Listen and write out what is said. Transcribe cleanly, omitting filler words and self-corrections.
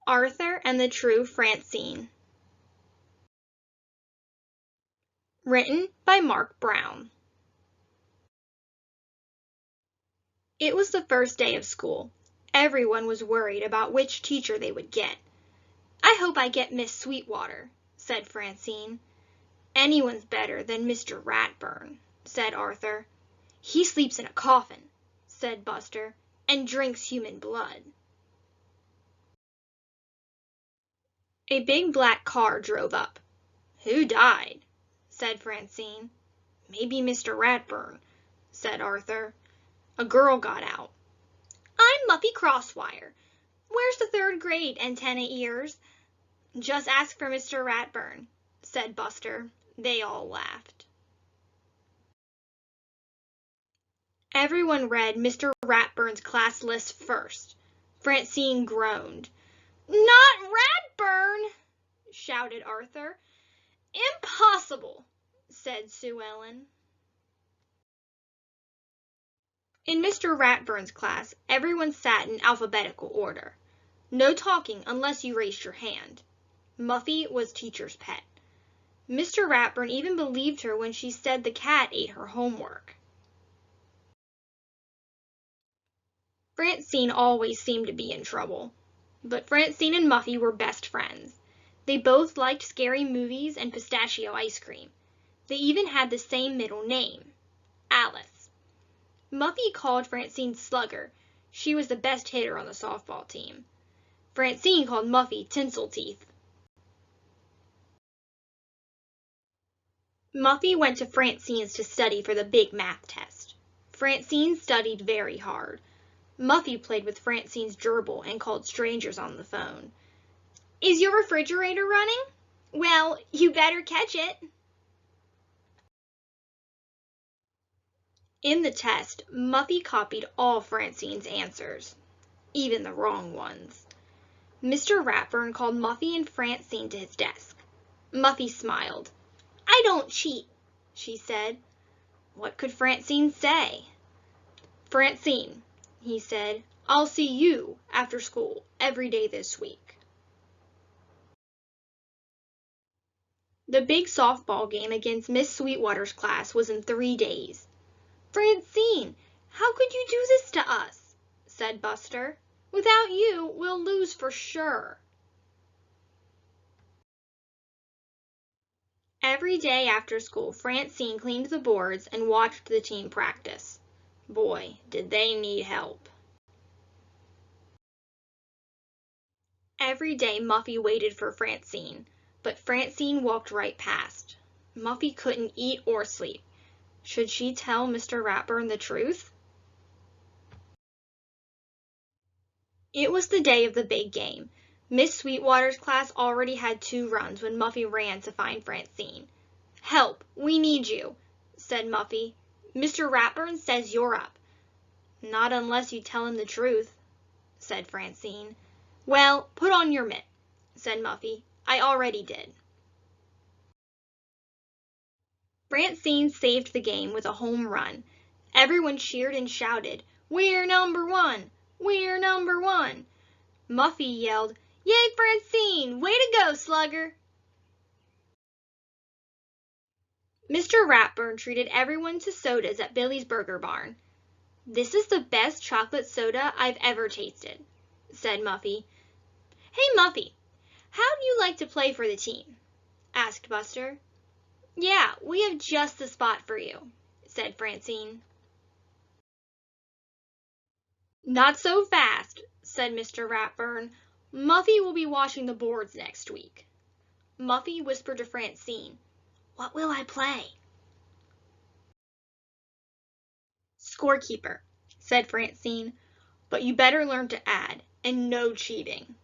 Arthur and the True Francine. Written by Marc Brown. It was the first day of school. Everyone was worried about which teacher they would get. "I hope I get Miss Sweetwater," said Francine. "Anyone's better than Mr. Ratburn," said Arthur. "He sleeps in a coffin," said Buster, "and drinks human blood." A big black car drove up. "Who died?" said Francine. "Maybe Mr. Ratburn," said Arthur. A girl got out. "I'm Muffy Crosswire. Where's the third grade, Antenna Ears?" "Just ask for Mr. Ratburn," said Buster. They all laughed. Everyone read Mr. Ratburn's class list first. Francine groaned. "Not Ratburn!" shouted Arthur. "Impossible!" said Sue Ellen. In Mr. Ratburn's class, everyone sat in alphabetical order. No talking unless you raised your hand. Muffy was teacher's pet. Mr. Ratburn even believed her when she said the cat ate her homework. Francine always seemed to be in trouble. But Francine and Muffy were best friends. They both liked scary movies and pistachio ice cream. They even had the same middle name, Alice. Muffy called Francine Slugger. She was the best hitter on the softball team. Francine called Muffy Tinselteeth. Muffy went to Francine's to study for the big math test. Francine studied very hard. Muffy played with Francine's gerbil and called strangers on the phone. "Is your refrigerator running? Well, you better catch it." In the test, Muffy copied all Francine's answers, even the wrong ones. Mr. Ratburn called Muffy and Francine to his desk. Muffy smiled. "I don't cheat," she said. What could Francine say? "Francine," he said, "I'll see you after school every day this week." The big softball game against Miss Sweetwater's class was in 3 days. "Francine, how could you do this to us?" said Buster. "Without you, we'll lose for sure." Every day after school, Francine cleaned the boards and watched the team practice. Boy, did they need help. Every day Muffy waited for Francine, but Francine walked right past. Muffy couldn't eat or sleep. Should she tell Mr. Ratburn the truth? It was the day of the big game. Miss Sweetwater's class already had 2 runs when Muffy ran to find Francine. "Help! We need you," said Muffy. "Mr. Ratburn says you're up." "Not unless you tell him the truth," said Francine. "Well, put on your mitt," said Muffy. "I already did." Francine saved the game with a home run. Everyone cheered and shouted, "We're number 1! We're number 1!" Muffy yelled, "Yay, Francine! Way to go, Slugger!" Mr. Ratburn treated everyone to sodas at Billy's Burger Barn. "This is the best chocolate soda I've ever tasted," said Muffy. "Hey, Muffy, how'd you like to play for the team?" asked Buster. "Yeah, we have just the spot for you," said Francine. "Not so fast," said Mr. Ratburn. "Muffy will be watching the boards next week." Muffy whispered to Francine, "What will I play?" "Scorekeeper," said Francine, "but you better learn to add, and no cheating."